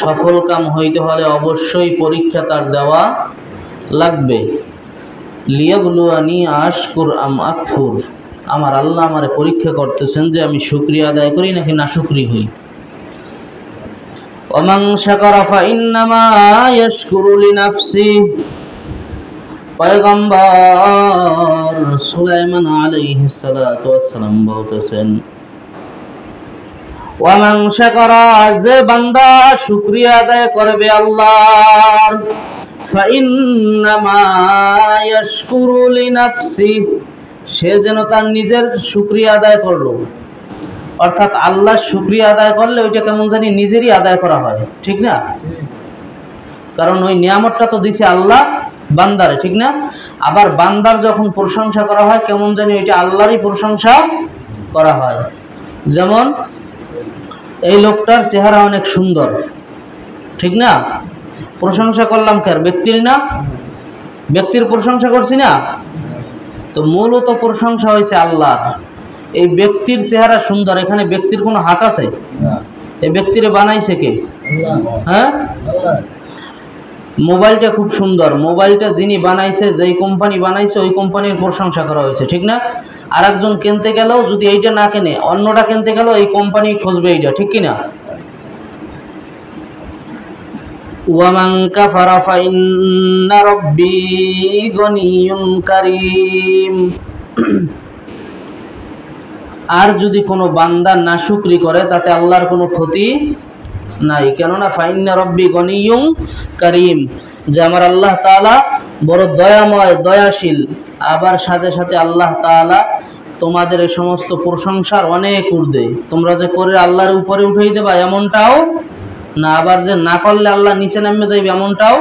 সফল কাম হইতে হলে অবশ্যই পরীক্ষা তার দেওয়া লাগবে। লিয়াবলুয়ানি আশকুর আম আকফুর, আমার আল্লাহ আমারে পরীক্ষা করতেছেন যে আমি শুকরিয়া আদায় করি নাকি নাশুকরি হই। ওয়ামান শাকারা ফাইন্নামা ইয়াশকুরু লিনাফসিহি, পয়গম্বর সুলাইমান আলাইহিস সালাতু ওয়াস সালাম বলতেছেন, ওয়ামান শাকারা, যে বান্দা শুকরিয়া আদায় করবে আল্লাহর, ফাইন্নামা ইয়াশকুরু লিনাফসিহি, সে যেন তার নিজের শুকরিয়া আদায় করলো। অর্থাৎ আল্লাহর শুকরিয়া আদায় করলে ওইটা কেমন জানি নিজেরই আদায় করা হয়, ঠিক না? কারণ ওই নিয়ামতটা তো দিছে আল্লাহ বান্দারে, ঠিক না? আবার বান্দার যখন প্রশংসা করা হয় কেমন জানি ওইটা আল্লাহরই প্রশংসা করা হয়। যেমন এই লোকটার চেহারা অনেক সুন্দর, ঠিক না? প্রশংসা করলাম কার? ব্যক্তির না? ব্যক্তির প্রশংসা করছি না? তো মূলত প্রশংসা হয়েছে আল্লাহর। এই ব্যক্তির চেহারা সুন্দর, এখানে ব্যক্তির কোনো হাত আছে? এই ব্যক্তিরে বানাইছে কে? হ্যাঁ, মোবাইলটা খুব সুন্দর, মোবাইলটা যিনি বানাইছে, যেই কোম্পানি বানাইছে ওই কোম্পানির প্রশংসা করা হয়েছে, ঠিক না? আর একজন কিনতে গেলেও যদি এইটা না কেনে অন্যটা কিনতে গেলেও এই কোম্পানি খুঁজবে এইটা, ঠিক কিনা? ওয়ামান কাফারা ফাইন্না রাব্বি গনিয়্যুন কারীম, আর যদি কোনো বান্দা নাশুকরি করে তাতে আল্লাহর কোনো ক্ষতি নাই। কেননা ফাইন্না রাব্বি গনিয়্যুন কারীম, যে আমার আল্লাহ তাআলা বড় দয়াময়, দয়াশীল। আবার সাথে সাথে আল্লাহ তাআলা তোমাদের এই সমস্ত প্রশংসার অনেক ঊর্ধ্বে। তোমরা যে করে আল্লাহর উপরে উঠাই দেবা এমনটাও না, আবার যে না করলে আল্লাহ নিচে নামে যাইবে এমনটাও।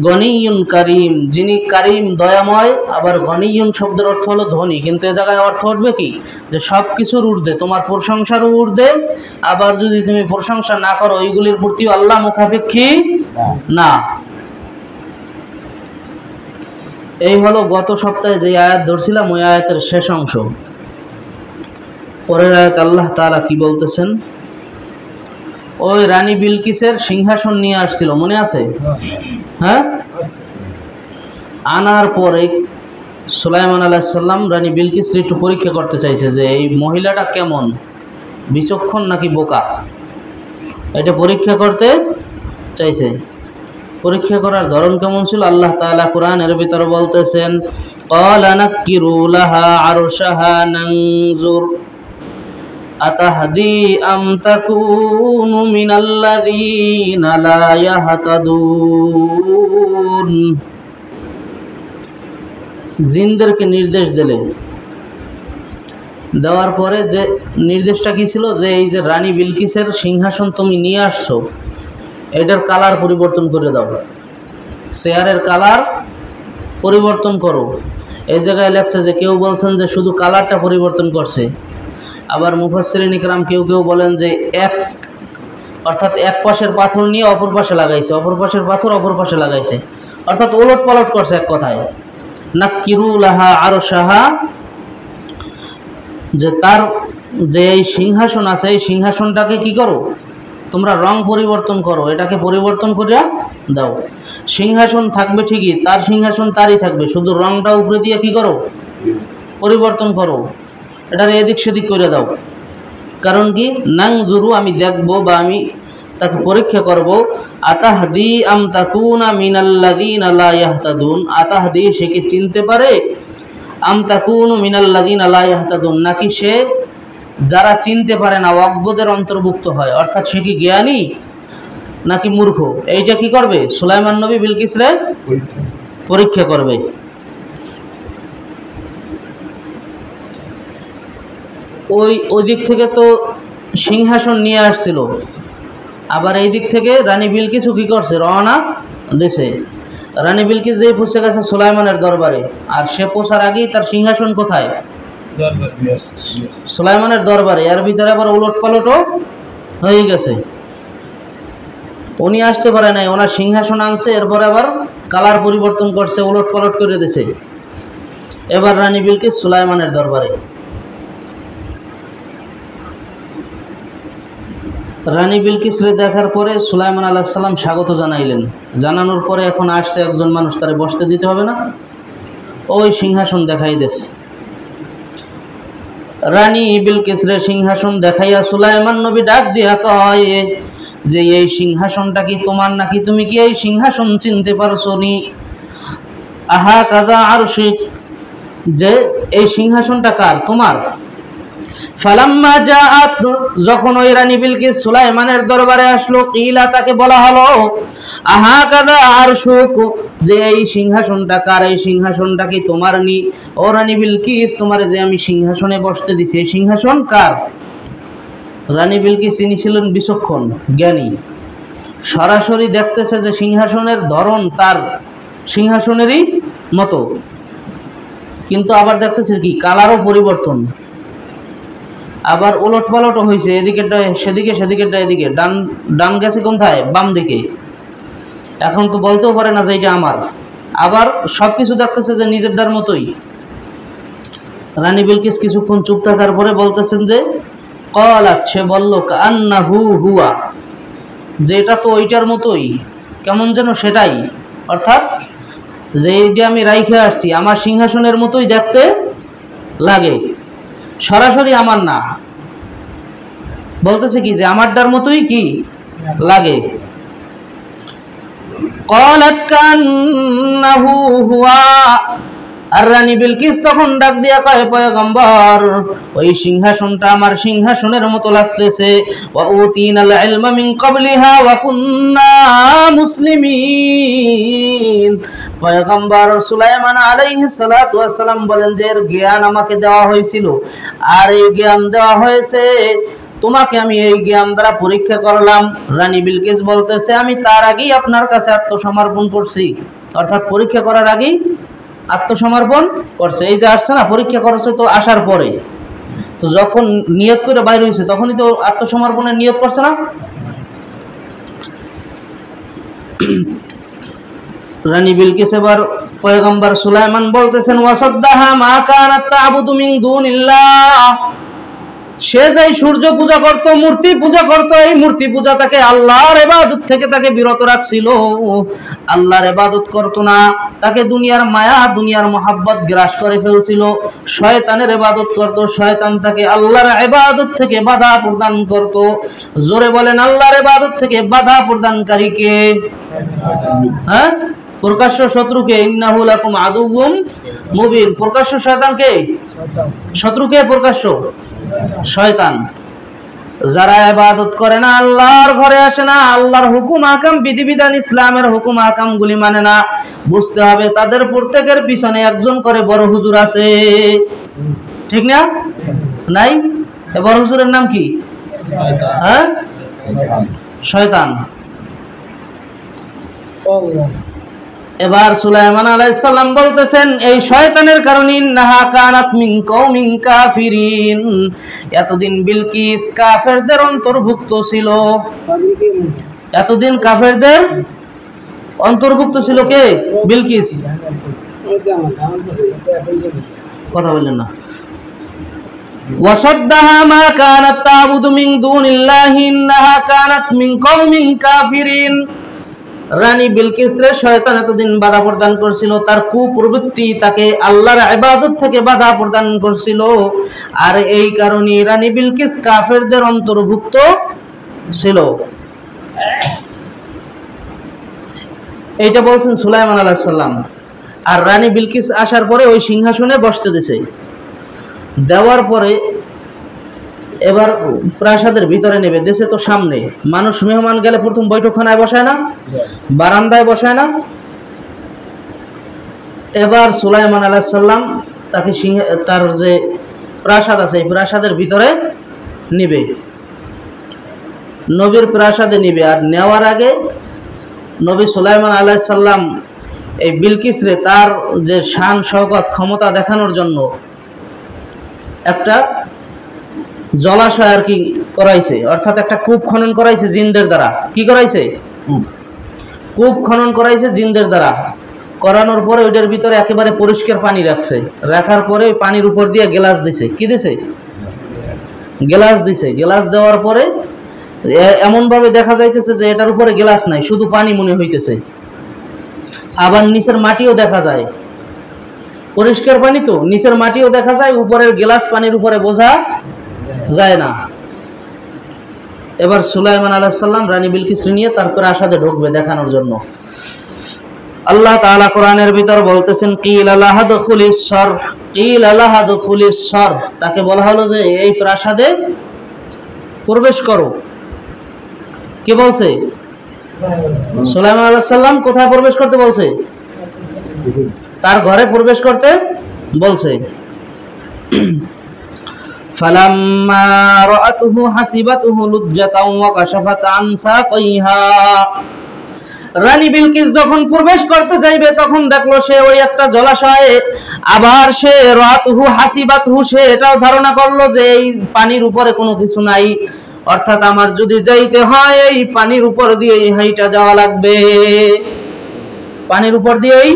গনিয়্যুন কারীম, যিনি কারীম দয়াময়। আবার গনিয়্যুন শব্দের অর্থ হলো ধনী, কিন্তু এ জায়গায় অর্থ উঠবে কি? যে সব কিছুর ঊর্ধ্বে, তোমার প্রশংসারও ঊর্ধ্বে। আবার যদি তুমি প্রশংসা না করো ওইগুলির প্রতি আল্লাহ মুখাপেক্ষী না। এই হলো গত সপ্তাহে যে আয়াত ধরছিলাম ওই আয়াতের শেষ অংশ। পরের আয়াত আল্লাহ তাআলা কি বলতেছেন? ওই রানী বিলকিসের সিংহাসন নিয়ে আসছিল, মনে আছে? হ্যাঁ, আনার পরে সুলাইমান আলাইহিস সালাম রানী বিলকিসের একটু পরীক্ষা করতে চাইছে যে এই মহিলাটা কেমন, বিচক্ষণ নাকি বোকা, এটা পরীক্ষা করতে চাইছে। পরীক্ষা করার ধরন কেমন ছিল আল্লাহ তাআলা কোরআনের ভিতরে বলতেছেন, ক্বালা নাকিরু লাহা আরশাহা নানজুর আতাহদি আম তাকুনু মিনাল্লাযীনা লা ইয়াহতাদুন। জিনদেরকে নির্দেশ দিলে, দেওয়ার পরে যে নির্দেশটা কি ছিল, যে এই যে রানী বিলকিসের সিংহাসন তুমি নিয়ে আসছো এটার কালার পরিবর্তন করে দাও, চেয়ারের কালার পরিবর্তন করো। এই জায়গায় লেখছে যে কেউ বলছেন যে শুধু কালারটা পরিবর্তন করছে, আবার মুফাসসিরিন ইকরাম কেউ কেউ বলেন যে অর্থাৎ এক পাশের পাথর নিয়ে অপর পাশে লাগাইছে, অপর পাশের পাথর অপর পাশে লাগাইছে, অর্থাৎ ওলট পালট করছে এক কথায়। নাকিরু লাহা আরশাহা, যে তার যে এই সিংহাসন আছে এই সিংহাসনটাকে কি করো তোমরা, রং পরিবর্তন করো, এটাকে পরিবর্তন করে দাও। সিংহাসন থাকবে ঠিকই, তার সিংহাসন তারই থাকবে, শুধু রংটা উপরে দিয়ে কি করো, পরিবর্তন করো, এটার এদিক সেদিক করে দাও। কারণ কি? নানজুরু, আমি দেখবো বা আমি তাকে পরীক্ষা করব। আতাহদি আম তাকুনা মিনাল্লাযীনা লা ইয়াহতাদুন, আতাহদি সে কি চিনতে পারে, আম তাকুনু মিনাল্লাযীনা লা ইয়াহতাদুন, নাকি সে যারা চিনতে পারে না অজ্ঞদের অন্তর্ভুক্ত হয়, অর্থাৎ সে কি জ্ঞানী নাকি মূর্খ, এইটা কি করবে সুলাইমান নবী বিলকিসরে পরীক্ষা করবে। ওই দিক থেকে তো সিংহাসন নিয়ে আসছিল, আবার এই দিক থেকে রানী বিলকিসও কি করছে, রওনা দিছে। রানী বিলকিস যেই পৌঁছে গেছে সুলাইমানের দরবারে, আর সে পৌঁছার আগেই তার সিংহাসন কোথায়, সুলাইমানের দরবারে। এর ভিতরে আবার উলট পালটও হয়ে গেছে, উনি আসতে পারে নাই, ওনার সিংহাসন আনছে, এরপরে আবার কালার পরিবর্তন করছে, উলট পালট করে দিছে। এবার রানী বিলকিস সুলাইমানের দরবারে। রানী বিলকিসরে দেখার পরে সুলাইমান আলাইহিস সালাম স্বাগত জানাইলেন। জানানোর পরে এখন আসছে একজন মানুষ, তারে বসতে দিতে হবে না? ওই সিংহাসন দেখাই দিয়েছে। রানী বিলকিসরে সিংহাসন দেখাইয়া সুলাইমান নবী ডাক দিয়া কয় যে এই সিংহাসনটা কি তোমার নাকি? তুমি কি এই সিংহাসন চিনতে পারছো নি? আহা কাজা আরশিক, যে এই সিংহাসনটা কার? তোমার। ফালাম্মা জাআত, যখন ওই রানী বিলকিস সুলাইমানের দরবারে আসলো, কিলা, তাকে বলা হলো আহা কাজা আরশুক, যে এই সিংহাসনটা কার? এই সিংহাসনটা কি তোমার নি? ও রানী বিলকিস, তোমারে যে আমি সিংহাসনে বসতে দিছি, এই সিংহাসন কার? রানী বিলকিস তিনি ছিলেন বিচক্ষণ জ্ঞানী, সরাসরি দেখতেছে যে সিংহাসনের ধরন তার সিংহাসনেরই মতো, কিন্তু আবার দেখতেছে কি কালারও পরিবর্তন, আবার উলট পালটও হয়েছে, এদিকেরটা সেদিকে, সেদিকেরটা এদিকে, ডান গেছে কোথায়? বাম দিকে। এখন তো বলতেও পারে না যে এটা আমার, আবার সবকিছু দেখতেছে যে নিজেরটার মতোই। রানী বিলকিস কিছুক্ষণ চুপ থাকার পরে বলতেছেন যে ক্বালাত, সে বলল কান্নাহু হুয়া, যে এটা তো ওইটার মতোই, কেমন যেন সেটাই, অর্থাৎ যে এইটা আমি রাইখে আসছি আমার সিংহাসনের মতোই দেখতে লাগে, সরাসরি আমার না। বলতেছে কি যে আমারটার মতোই কি লাগে। ক্বালাত কান্নাহু হুয়া, আর রানী বিলকিস তখন ডাক দিয়া কয় পয়গম্বর, ওই সিংহাসনটা আমার সিংহাসনের মতো লাগতেছে। ওয়া উতিনাল ইলমা মিন ক্বাবলিহা ওয়া কুন্না মুসলিমিন। পয়গম্বর সুলাইমান আলাইহিস সালাতু ওয়াস সালাম বলেন যে এর জ্ঞান আমাকে দেওয়া হয়েছিল, আর এই জ্ঞান দেওয়া হয়েছে তোমাকে, আমি এই জ্ঞান দ্বারা পরীক্ষা করলাম। রানী বিলকিস বলতেছে আমি তার আগেই আপনার কাছে আত্মসমর্পণ করছি, অর্থাৎ পরীক্ষা করার আগেই আত্মসমর্পণ করছে। এই যে আসছে না, পরীক্ষা করছে তো আসার পরে, তো যখন নিয়ত করে বাইরে হয়েছে তখনই তো আত্মসমর্পণের নিয়ত করছে না। রানী বিলকিস এবার পয়গম্বর সুলাইমান বলতেছেন ওয়াসাদ্দাহা মা কানাত তা'বুদু মিন দুনিল্লাহ, সে যে সূর্য পূজা করত, মূর্তি পূজা করত, এই মূর্তি পূজা তাকে আল্লাহর ইবাদত থেকে তাকে বিরত রাখছিল। আল্লাহর ইবাদত করত না, তাকে দুনিয়ার মায়া, দুনিয়ার মোহাব্বত গ্রাস করে ফেলছিল। শয়তানের ইবাদত করত, শয়তান তাকে আল্লাহর ইবাদত থেকে বাধা প্রদান করত। জোরে বলেন আল্লাহর ইবাদত থেকে বাধা প্রদানকারী কে? হ্যাঁ, প্রকাশ্য শত্রুকে। ইন্নাহু লাকুম আদুউম মুবিন। প্রকাশ্য শয়তানকে, শত্রুকে প্রকাশ্য? শয়তান। যারা ইবাদত করে না, আল্লাহর ঘরে আসে না, আল্লাহর হুকুম আহকাম, বিধিবিধান, ইসলামের হুকুম আহকাম গুলি মানে না, বুঝতে হবে তাদের প্রত্যেকের পিছনে একজন করে বড় হুজুর আছে, ঠিক না? নাই? এ বড় হুজুরের নাম কি? হ্যাঁ, শয়তান। এবার সুলাইমান আলাইহিস সালাম বলতেছেন এই শয়তানের কারণে ইন্নাহা কানাত মিন কওমিন কাফিরিন, এতদিন বিলকিস কাফেরদের অন্তর্ভুক্ত ছিল। এতদিন কাফেরদের অন্তর্ভুক্ত ছিল কে? বিলকিস। কথা বললেন না। ওয়াসাদ্দাহা মা কানাত তা'বুদু মিন দুনিল্লাহি ইন্নাহা কানাত মিন কওমিন কাফিরিন। রানী বিলকিসরে শয়তান এতদিন বাধা প্রদান করছিল, তার কুপ্রবৃত্তি তাকে আল্লাহর ইবাদত থেকে বাধা প্রদান করছিল, আর এই কারণে রানী বিলকিস কাফেরদের অন্তর্ভুক্ত ছিল। এইটা বলছেন সুলাইমান আলাইহিস সালাম। আর রানী বিলকিস আসার পরে ওই সিংহাসনে বসতে দিয়েছে। দেওয়ার পরে এবার প্রাসাদের ভিতরে নেবে, দেশে তো সামনে মানুষ, মেহমান গেলে প্রথম বৈঠকখানায় বসায় না, বারান্দায় বসায় না। এবার সুলাইমান আলাইহিস সালাম তাকে তার যে প্রাসাদ আছে এই প্রাসাদের ভিতরে নিবে, নবীর প্রাসাদে নিবে। আর নেওয়ার আগে নবী সুলাইমান আলাইহিস সালাম এই বিলকিসরে তার যে শান শওকত ক্ষমতা দেখানোর জন্য একটা জলাশয় আর কি করাইছে, অর্থাৎ একটা কূপ খনন করাইছে জিনদের দ্বারা। কি করাইছে? কূপ খনন করাইছে জিনদের দ্বারা। করানোর পরে ওইটার ভিতরে একেবারে পরিষ্কার পানি রাখছে, রাখার পরে ওই পানির উপর দিয়ে গ্লাস দিছে। কি দিছে? গ্লাস দিছে। গ্লাস দেওয়ার পরে এমন ভাবে দেখা যাইতেছে যে এটার উপরে গ্লাস নাই, শুধু পানি মনে হইতেছে। আবার নিচের মাটিও দেখা যায়, পরিষ্কার পানি তো, নিচের মাটিও দেখা যায়, উপরের গ্লাস পানির উপরে বোঝা যায় না। এবার সুলাইমান আলাইহিস সালাম রানী বিলকিস নিয়ে তারপরে প্রাসাদে ঢুকবে দেখানোর জন্য। আল্লাহ তাআলা কোরআনের ভিতর বলতেছেন কিলা লাহা দুখুলিস সর, কিলা লাহা দুখুলিস সর, তাকে বলা হলো যে এই প্রাসাদে প্রবেশ করো। কে বলছে? সুলাইমান আলাইহিস সালাম কোথায় প্রবেশ করতে বলছে? তার ঘরে প্রবেশ করতে বলছে। ফালাম্মা রাআতুহু হাসিবাতুহু লুজ্জাতাও ওয়া কাশাফাত আন সাকাইহা, রানী বিলকিস যখন প্রবেশ করতে যাইবে তখন দেখলো সে ওই একটা জলাশয়ে, আবার সে রাআতুহু হাসিবাতুহু, সে এটাও ধারণা করলো যে এই পানির উপরে কোনো কিছু নাই, অর্থাৎ আমার যদি যাইতে হয় এই পানির উপর দিয়েই হাইটা যাওয়া লাগবে, পানির উপর দিয়েই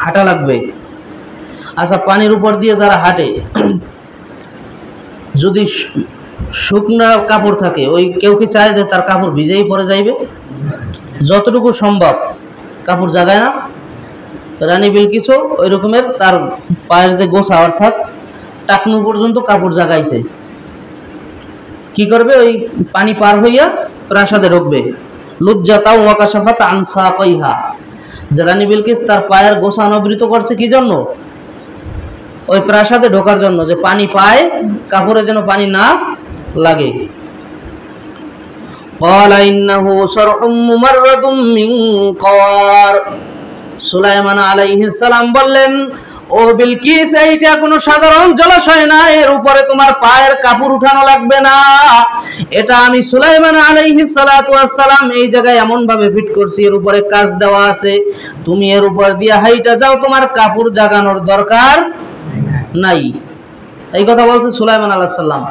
হাঁটা লাগবে। আচ্ছা, পানির উপর দিয়ে যারা হাঁটে, যদি শুকনা কাপড় থাকে, ওই কেউ কি চায় যে তার কাপড় ভিজেই পরে যাইবে? যতটুকু সম্ভব কাপড় জাগায় না? রানী বিলকিসও ওই রকমের তার পায়ের যে গোছা অর্থাৎ টাকনু পর্যন্ত কাপড় জাগাইছে। কি করবে? ওই পানি পার হইয়া প্রাসাদে ঢুকবে। লুজ্জাতাও ওয়া কাশাফাত আন সাকাইহা, যে রানী বিলকিস তার পায়ের গোছা অনাবৃত করছে কি জন্য? ওই প্রাসাদে ঢোকার জন্য, যে পানি পায় কাপড়ে যেন পানি না লাগে। ক্বালা ইন্নাহু সারহুম মুমাররাদুম মিন কওয়ার, সুলাইমান আলাইহিস সালাম বললেন, ও বিলকিস, এইটা কোনো সাধারণ জলাশয় না, এর উপরে তোমার পায়ের কাপড় উঠানো লাগবে না। এটা আমি সুলাইমান আলাইহিস সালাতু ওয়াস সালাম এই জায়গায় এমন ভাবে ফিট করছি, এর উপরে কাজ দেওয়া আছে, তুমি এর উপর দিয়ে হাইটা যাও, তোমার কাপড় জাগানোর দরকার নাই। এই কথা বলছে সুলাইমান আলাইহিস সালাম।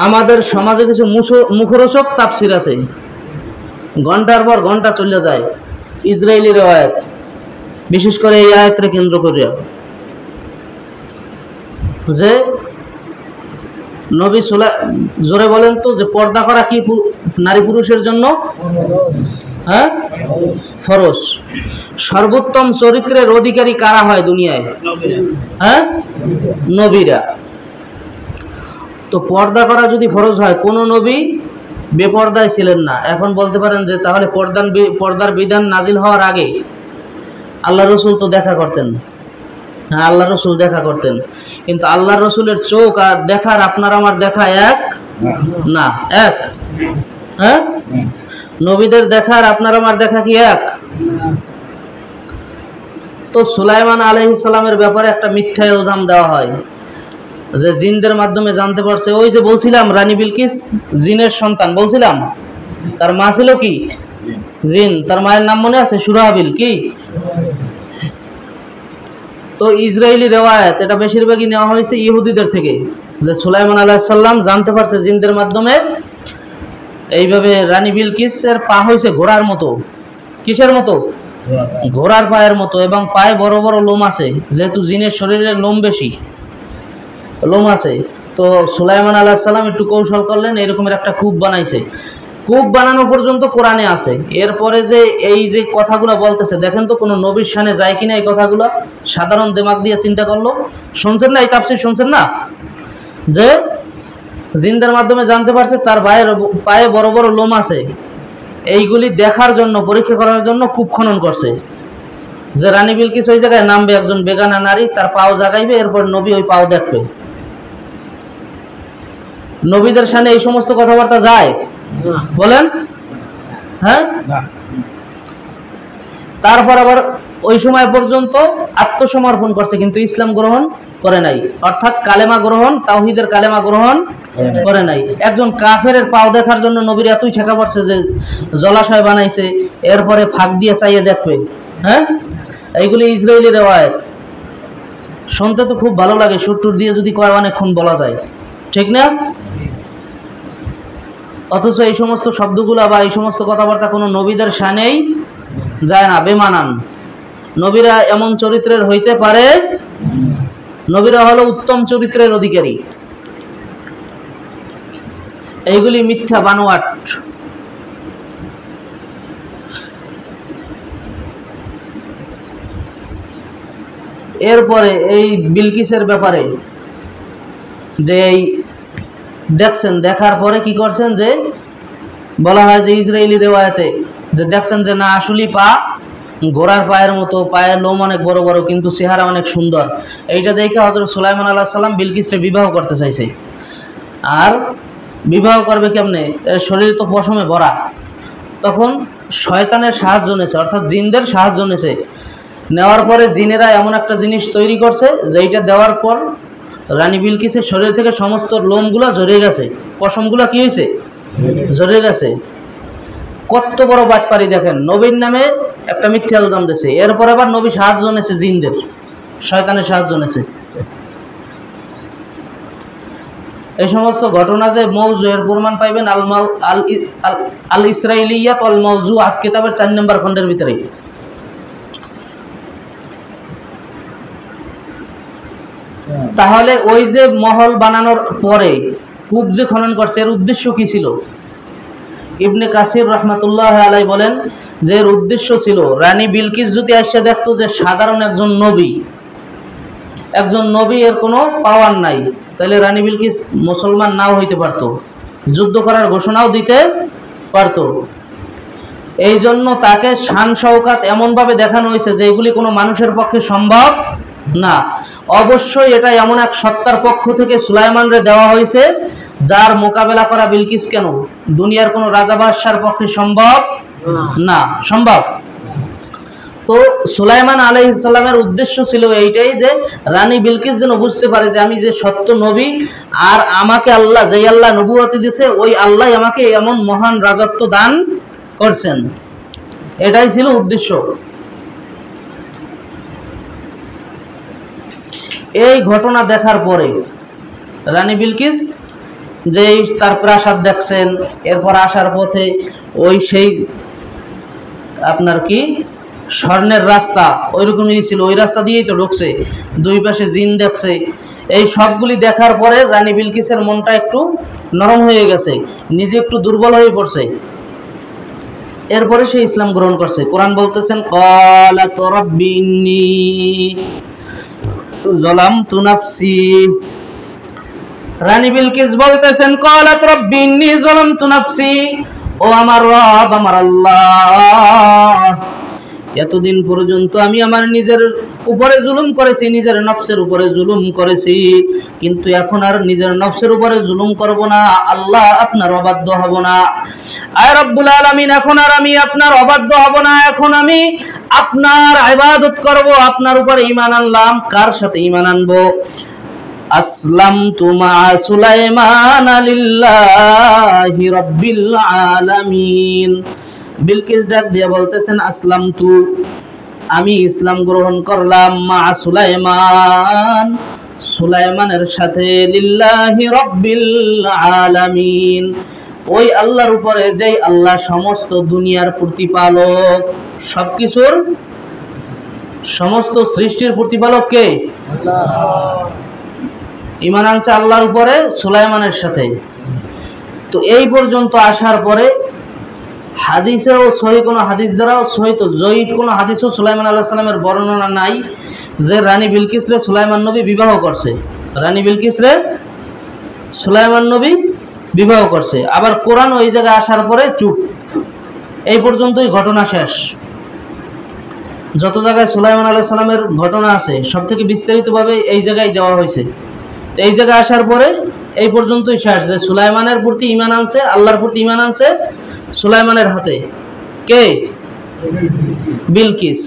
আমাদের সমাজে কিছু মুখরোচক তাফসির আছে, ঘন্টার পর ঘন্টা চলে যায় ইসরায়েলি রিওয়ায়াত, বিশেষ করে এই আয়াতকে কেন্দ্র করে, যে নবী জোরে বলেন তো, যে পর্দা করা কি নারী পুরুষের জন্য? হ্যাঁ, ফরজ। সর্বোত্তম চরিত্রের অধিকারী কারা হয় দুনিয়ায়? হ্যাঁ, নবীরা। তো পর্দা করা যদি ফরজ হয়, কোন নবী বেপর্দায় ছিলেন না। এখন বলতে পারেন যে তাহলে পর্দার বিধান নাজিল হওয়ার আগে আল্লাহ রসুল তো দেখা করতেন। হ্যাঁ, আল্লাহ রসুল দেখা করতেন, কিন্তু আল্লাহ রসুলের চোখ আর দেখার আপনার আমার দেখা এক না? এক? হ্যাঁ, নবীদের দেখার আপনার আমার দেখা কি এক? তো সুলাইমান আলাইহিস সালামের ব্যাপারে একটা মিথ্যা ইলজাম দেওয়া হয় যে জিনদের মাধ্যমে জানতে পারছে। ওই যে বলছিলাম রানী বিলকিস জিনের সন্তান, বলছিলাম তার মা ছিল কি? জিন। তার মায়ের নাম মনে আছে? সুরাহাবিল। কি? তো ইসরায়েলি রিওয়ায়াত এটা বেশিরভাগই নেওয়া হয়েছে ইহুদিদের থেকে, যে সুলাইমান আলাইহিস সালাম জানতে পারছে জিনদের মাধ্যমে এইভাবে রানী বিলকিসের পা হয়েছে ঘোড়ার মতো। কিসের মতো? ঘোড়ার পায়ের মতো, এবং পায়ে বড় বড় লোম আছে, যেহেতু জিনের শরীরে লোম বেশি, লোম আছে। তো সুলাইমান আলাইহিস সালাম একটু কৌশল করলেন, এরকমের একটা কূপ বানাইছে। কূপ বানানো পর্যন্ত কোরআনে আছে। এরপরে যে এই যে কথাগুলো বলতেছে, দেখেন তো কোনো নবীর শানে যায় কিনা এই কথাগুলো? সাধারণ দিমাগ দিয়ে চিন্তা করলো। শুনছেন না এই তাফসীর? শুনছেন না যে জিনদের মাধ্যমে জানতে পারছে তার পায়ে বড় বড় লোম আছে, এইগুলি দেখার জন্য, পরীক্ষা করার জন্য কূপ খনন করছে, যে রানী বিলকিস ওই জায়গায় নামবে, একজন বেগানা নারী তার পাও জাগাইবে, এরপর নবী ওই পাও দেখবে। নবীদের শানে এই সমস্ত কথাবার্তা যায়? বলেন। হ্যাঁ, তারপর আবার ওই সময় পর্যন্ত আত্মসমর্পণ করছে, কিন্তু ইসলাম গ্রহণ করে নাই, অর্থাৎ কালেমা গ্রহণ, তাওহীদের কালেমা গ্রহণ করে নাই। একজন কাফেরের পাও দেখার জন্য নবীর এতই ঠেকা পড়ছে যে জলাশয় বানাইছে, এরপরে ফাঁক দিয়ে চাইয়ে দেখবে। হ্যাঁ, এইগুলি ইসরায়েলি রিওয়ায়াত। শুনতে তো খুব ভালো লাগে, সুর দিয়ে যদি কয় অনেকক্ষণ বলা যায়, ঠিক না? অথচ এই সমস্ত শব্দগুলো বা এই সমস্ত কথাবার্তা কোনো নবীদের শানেই যায় না, বেমানান। নবীরা এমন চরিত্রের হইতে পারে, নবীরা হলো উত্তম চরিত্রের অধিকারী। এইগুলি মিথ্যা বানোয়াট। এরপরে এই বিলকিসের ব্যাপারে যে দেখছেন, দেখার পরে কি করছেন, যে বলা হয় যে ইসরায়েলি রেওয়ায়েতে যে দেখছেন যে না আসলেই পা ঘোড়ার পায়ের মতো, পায়ের লোম অনেক বড় বড়, কিন্তু চেহারা অনেক সুন্দর। এইটা দেখে হযরত সুলাইমান আলাইহিস সালাম বিলকিসকে বিবাহ করতে চাইছে। আর বিবাহ করবে কেমনে, শরীর তো পশমে ভরা। তখন শয়তানের সাহায্য নিয়েছে, অর্থাৎ জিনদের সাহায্য নিয়েছে। নেওয়ার পরে জিনেরা এমন একটা জিনিস তৈরি করছে যেইটা দেওয়ার পর রানী বিলকিসের শরীর থেকে সমস্ত লোমগুলো ঝরে গেছে, পশমগুলো কি হয়েছে, ঝরে গেছে। কত বড় বাটপারি দেখেন, নবীর নামে একটা মিথ্যা ইলজাম দিয়েছে। এরপর আবার নবী সাহায্য নিয়েছে জিনদের, শয়তানের সাহায্য নিয়েছে। এই সমস্ত ঘটনা যে মওযু, এর প্রমাণ পাইবেন আল ইসরাইলিয়াত ওয়াল মাওযুআত কিতাবের 4 নম্বর খণ্ডের ভিতরে। তাহলে ওই যে মহল বানানোর পরে কূপ যে খনন করছে, এর উদ্দেশ্য কি ছিল? ইবনে কাসির রহমাতুল্লাহ আলাই বলেন যে এর উদ্দেশ্য ছিল রানী বিলকিস যদি এসে দেখতো যে সাধারণ একজন নবী, এর কোনো পাওয়ার নাই, তাহলে রানী বিলকিস মুসলমান নাও হইতে পারতো, যুদ্ধ করার ঘোষণাও দিতে পারতো। এই জন্য তাকে শান শওকাত এমনভাবে দেখানো হয়েছে যে এগুলি কোনো মানুষের পক্ষে সম্ভব না। অবশ্যই এটা এমন এক সত্তার পক্ষ থেকে সুলাইমানরে দেওয়া হয়েছে যার মোকাবেলা করা বিলকিস কেন দুনিয়ার কোনো রাজা বাদশার পক্ষে সম্ভব না। সম্ভব তো সুলাইমান আলাইহিস সালামের উদ্দেশ্য ছিল এইটাই যে রানী বিলকিস যেন বুঝতে পারে যে আমি যে সত্য নবী, আর আমাকে আল্লাহ, যেই আল্লাহ নবুয়তি দিয়েছে ওই আল্লাহ আমাকে এমন মহান রাজত্ব দান করছেন। এটাই ছিল উদ্দেশ্য। এই ঘটনা দেখার পরে রানী বিলকিস যে তার প্রাসাদ দেখছেন, এরপর আসার পথে ওই সেই আপনার কি স্বর্ণের রাস্তা ওইরকমই ছিল, ওই রাস্তা দিয়েই তো ঢুকছে, দুই পাশে জিন দেখছে। এই সবগুলি দেখার পরে রানী বিলকিসের মনটা একটু নরম হয়ে গেছে, নিজে একটু দুর্বল হয়ে পড়ছে। এরপরে সে ইসলাম গ্রহণ করছে। কোরআন বলতেছেন ক্বালাত রাব্বি ইন্নী যালামতু নাফসি। রানী বিলকিস বলতেছেন ক্বালাত রাব্বি ইন্নী যালামতু নাফসি, ও আমার রব, আমার আল্লাহ, এতদিন পর্যন্ত আমি আমার নিজের উপরে জুলুম করেছি, নিজের নফসের উপরে জুলুম করেছি, কিন্তু এখন আর নিজের নফসের উপরে জুলুম করব না। আল্লাহ আপনার অবাধ্য হব না। আয় রব্বুল আলামিন, এখন আর আমি আপনার অবাধ্য হব না, এখন আমি আপনার ইবাদত করব, আপনার উপরে ঈমান আনলাম। কার সাথে ঈমান আনবো? আসলামতু মা সুলাইমান লিল্লাহি রাব্বিল আলামিন। বিলকিস ডাক দিয়ে বলতেছেন আসলামতু, আমি ইসলাম গ্রহণ করলাম, মা সুলাইমান, সুলাইমানের সাথে, লিল্লাহি রাব্বিল আলামিন, ওই আল্লাহর উপরে যেই আল্লাহ সমস্ত দুনিয়ার প্রতিপালক, সবকিছুর, সমস্ত সৃষ্টির প্রতিপালক কে? আল্লাহ। ঈমান আনছে আল্লাহর উপরে, সুলাইমানের সাথে। তো এই পর্যন্ত আসার পরে হাদিসেও সহি কোনো হাদিস দ্বারাও সহি তো জয়ীফ কোনো হাদিসও সুলাইমান আলাইহিস সালামের বর্ণনা নাই যে রানী বিলকিসরে সুলাইমান নবী বিবাহ করছে। রানী বিলকিসরে সুলাইমান নবী বিবাহ করছে। আবার কোরআন ওই জায়গায় আসার পরে চুপ, এই পর্যন্তই ঘটনা শেষ। যত জায়গায় সুলাইমান আলাইহিস সালামের ঘটনা আছে সব থেকে বিস্তারিতভাবে এই জায়গায় দেওয়া হয়েছে। তো এই জায়গায় আসার পরে এই পর্যন্তই শেষ, যে সুলাইমানের প্রতি ঈমান আনছে, আল্লাহর প্রতি ঈমান আনছে সুলাইমানের হাতে কে? বিলকিস।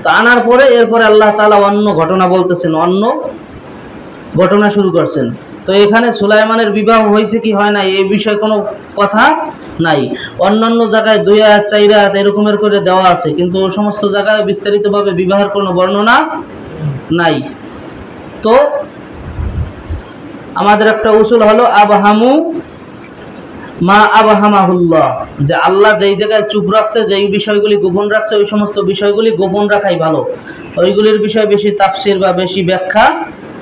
তো আনার পরে এরপরে আল্লাহ তাআলা অন্য ঘটনা বলতেছেন, অন্য ঘটনা শুরু করছেন। তো এখানে সুলাইমানের বিবাহ হয়েছে কি হয় না এই বিষয়ে কোনো কথা নাই। অন্যান্য জায়গায় 2 আয়াত 4 আয়াত এরকমের করে দেওয়া আছে, কিন্তু সমস্ত জায়গায় বিস্তারিতভাবে বিবাহের কোনো বর্ণনা নাই। তো আমাদের একটা উসুল হলো আবহামু মা আবহামাহুল্লাহ, যে আল্লাহ যেই জায়গায় চুপ রাখছে, যেই বিষয়গুলি গোপন রাখছে, ওই সমস্ত বিষয়গুলি গোপন রাখাই ভালো। ওইগুলির বিষয়ে বেশি তাফসির বা বেশি ব্যাখ্যা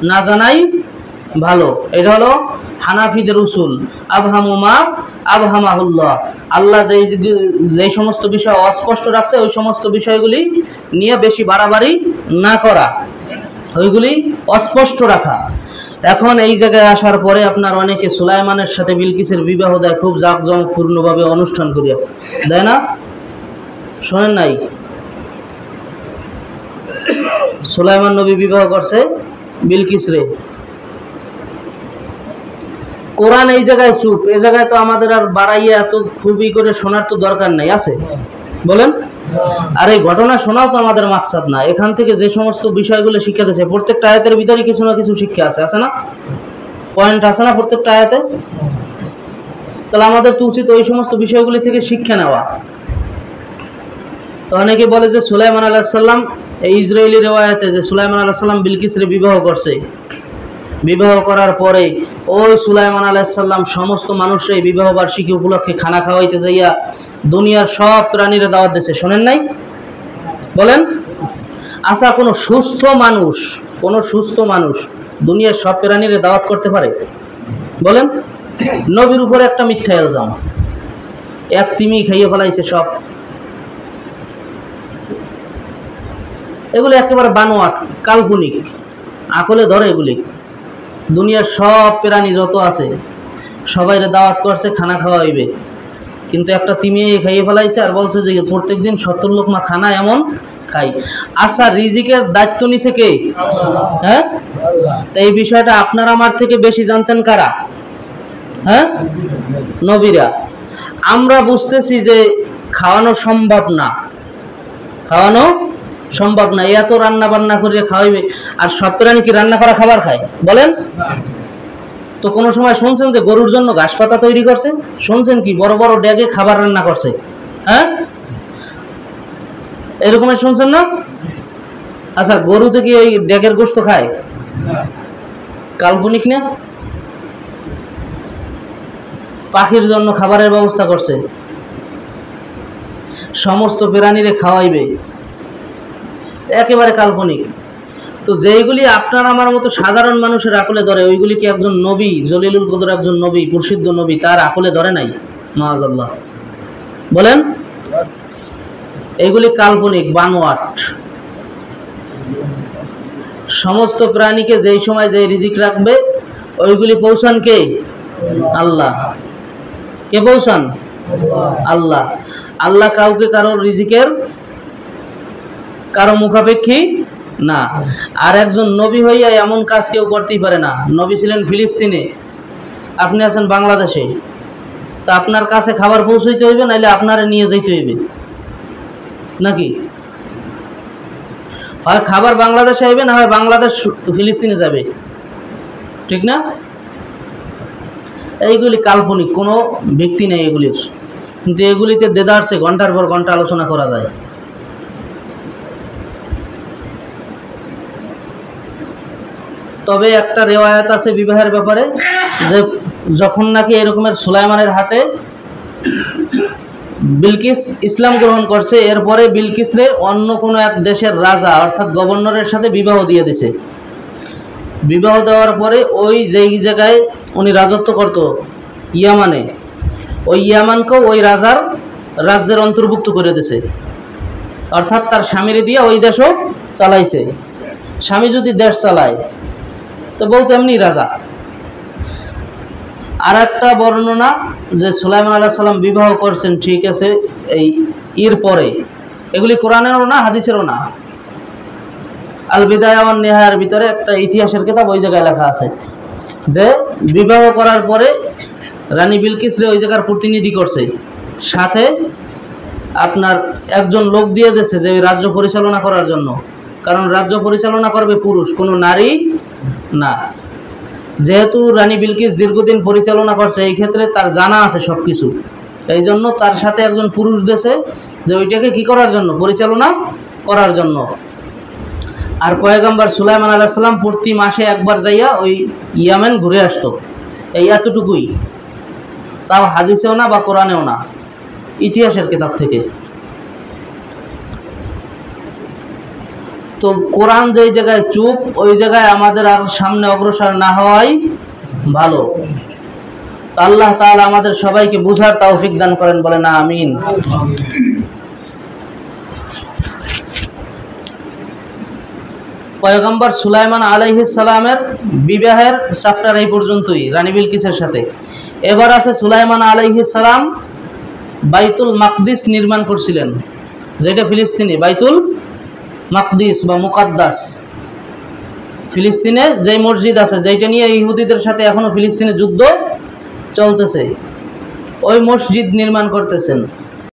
না জানাই ভালো। এটা হলো হানাফিদের উসুল, আবহামুমা আবহামাহুল্লাহ। আল্লাহ যেই সমস্ত বিষয় অস্পষ্ট রাখছে ওই সমস্ত বিষয়গুলি নিয়ে বেশি বাড়াবাড়ি না করা, ওইগুলি অস্পষ্ট রাখা। এখন এই জায়গায় আসার পরে আপনার অনেকে সুলাইমানের সাথে বিলকিসের বিবাহ দেয়, খুব জাঁকজমকপূর্ণভাবে অনুষ্ঠান করিয়া দেয় না? শোনেন নাই? সুলাইমান নবী বিবাহ করছে বিলকিস রে। কোরআন এই জায়গায় চুপ, এই জায়গায় তো আমাদের আর বাড়াইয়া এত খুবই করে শোনার তো দরকার নাই, আছে বলেন? আর এই ঘটনা শোনাও তো আমাদের মাকসাদ না। এখান থেকে যে সমস্ত বিষয়গুলো শিক্ষা দিয়েছে, প্রত্যেকটা আয়াতের ভিতরে কিছু না কিছু শিক্ষা আছে, আছে না? পয়েন্ট আছে না প্রত্যেকটা আয়াতে? তাহলে আমাদের তো উচিত ওই সমস্ত বিষয়গুলি থেকে শিক্ষা নেওয়া। তো অনেকে বলে যে সুলাইমান আলাইহিস সালাম, এই ইসরায়েলি রিওয়ায়াতে যে সুলাইমান আলাইহিস সালাম বিলকিসের বিবাহ করছে, বিবাহ করার পরে ওই সুলাইমান আলাইহিস সালাম সমস্ত মানুষের বিবাহ বার্ষিকী উপলক্ষে খানা খাওয়াইতে যাইয়া দুনিয়ার সব প্রাণীরা দাওয়াত দিয়েছে, শোনেন নাই? বলেন। আচ্ছা, কোনো সুস্থ মানুষ দুনিয়ার সব প্রাণীরা দাওয়াত করতে পারে? বলেন। নবীর উপরে একটা মিথ্যা ইলজাম, এক তিমি খাইয়ে ফেলাইছে সব। এগুলো একেবারে বানোয়াট, কাল্পনিক, আকলে ধরে এগুলি। দুনিয়ার সব প্রাণী যত আছে সবাইরে দাওয়াত করছে, খানা খাওয়াইবে, কিন্তু একটা তিমি খাইয়ে ফেলাইছে আর বলছে যে প্রত্যেকদিন 70 লোকমা খানা এমন খাই। আচ্ছা, রিজিকের দায়িত্ব নিছে কে? হ্যাঁ, তো এই বিষয়টা আপনার আমার থেকে বেশি জানতেন কারা? হ্যাঁ, নবীরা। আমরা বুঝতেছি যে খাওয়ানো সম্ভব না, এত রান্না বান্না করে খাওয়াইবে, আর সব প্রাণী কি রান্না করা খাবার খায়? বলেন। তো কোনো সময় শুনছেন যে গরুর জন্য ঘাস পাতা তৈরি করছে? শুনছেন কি বড় বড় ড্যাগে খাবার রান্না করছে? হ্যাঁ, এরকম শুনছেন না? আচ্ছা, গরুতে কি ওই ড্যাগের গোশত খায়? কাল্পনিক না? পাখির জন্য খাবারের ব্যবস্থা করছে, সমস্ত প্রাণীরে খাওয়াইবে, একেবারে কাল্পনিক। তো যেইগুলি আপনার আমার মতো সাধারণ মানুষের আকলে ধরে, ওইগুলি কি একজন নবী, জলিলুল কদর একজন নবী, প্রসিদ্ধ নবী, তার আকলে ধরে নাই? মাআযাল্লাহ। বলেন। এইগুলি কাল্পনিক, বানোয়াট। সমস্ত প্রাণীকে যেই সময় যে রিজিক রাখবে ওইগুলি পৌঁছান কে? আল্লাহ। কে পৌঁছান? আল্লাহ। আল্লাহ কাউকে কারো রিজিকের কারো মুখাপেক্ষী না। আর একজন নবী হইয়া এমন কাজ কেউ করতেই পারে না। নবী ছিলেন ফিলিস্তিনে, আপনি আছেন বাংলাদেশে, তা আপনার কাছে খাবার পৌঁছাইতে হইবে, নাইলে আপনারে নিয়ে যাইতে হইবে নাকি? হয় খাবার বাংলাদেশে আইবে, না হয় বাংলাদেশ ফিলিস্তিনে যাবে, ঠিক না? এইগুলি কাল্পনিক, কোনো ভিত্তি নেই এগুলির, কিন্তু এগুলিতে দেদারসে ঘন্টার পর ঘন্টা আলোচনা করা যায়। তবে একটা রেওয়ায়াত আছে বিবাহের ব্যাপারে, যে যখন নাকি এরকমের সুলাইমানের হাতে বিলকিস ইসলাম গ্রহণ করছে, এরপরে বিলকিসরে অন্য কোনো এক দেশের রাজা অর্থাৎ গভর্নরের সাথে বিবাহ দিয়ে দিছে। বিবাহ দেওয়ার পরে ওই যেই জায়গায় উনি রাজত্ব করত, ইয়ামানে, ওই ইয়ামানকেও ওই রাজার রাজ্যের অন্তর্ভুক্ত করে দিছে, অর্থাৎ তার স্বামীরে দিয়ে ওই দেশও চালাইছে। স্বামী যদি দেশ চালায় তো বউ তেমনি রাজা। আর একটা বর্ণনা যে সুলাইমান আলাইহিস সালাম বিবাহ করছেন, ঠিক আছে, এই এর পরে, এগুলি কোরআনেরও না হাদিসেরও না, আল বিদায়া ওয়ান নিহায়ার ভিতরে একটা ইতিহাসের কিতাব, ওই জায়গায় লেখা আছে যে বিবাহ করার পরে রানী বিলকিসরে ওই জায়গার প্রতিনিধি করছে, সাথে আপনার একজন লোক দিয়ে দিয়েছে যে রাজ্য পরিচালনা করার জন্য, কারণ রাজ্য পরিচালনা করবে পুরুষ, কোনো নারী না। যেহেতু রানী বিলকিস দীর্ঘদিন পরিচালনা করছে, এই ক্ষেত্রে তার জানা আছে সব কিছু, এই জন্য তার সাথে একজন পুরুষ দেশে যে ওইটাকে কি করার জন্য, পরিচালনা করার জন্য। আর পয়গম্বর সুলাইমান আলাইহিস সালাম প্রতি মাসে একবার যাইয়া ওই ইয়ামেন ঘুরে আসতো, এই এতটুকুই, তাও হাদিসেও না বা কোরআনেও না, ইতিহাসের কিতাব থেকে। তো কোরআন যেই জায়গায় চুপ, ওই জায়গায় আমাদের আর সামনে অগ্রসর না হওয়াই ভালো। তো আল্লাহ তাআলা আমাদের সবাইকে বুঝার তৌফিক দান করেন, বলেন আমিন। পয়গম্বর সুলাইমান আলাইহিস সালামের বিবাহের চ্যাপ্টার এই পর্যন্তই রানী বিলকিসের সাথে। এবার আছে সুলাইমান আলাইহিস সালাম বাইতুল মাকদিস নির্মাণ করছিলেন, যেটা ফিলিস্তিনে বাইতুল মাকদিস বা মুকাদ্দাস। ফিলিস্তিনে যে মসজিদ আছে, যেটা নিয়ে ইহুদিদের সাথে এখনো ফিলিস্তিনে যুদ্ধ চলতেছে, ওই মসজিদ নির্মাণ করতেছেন।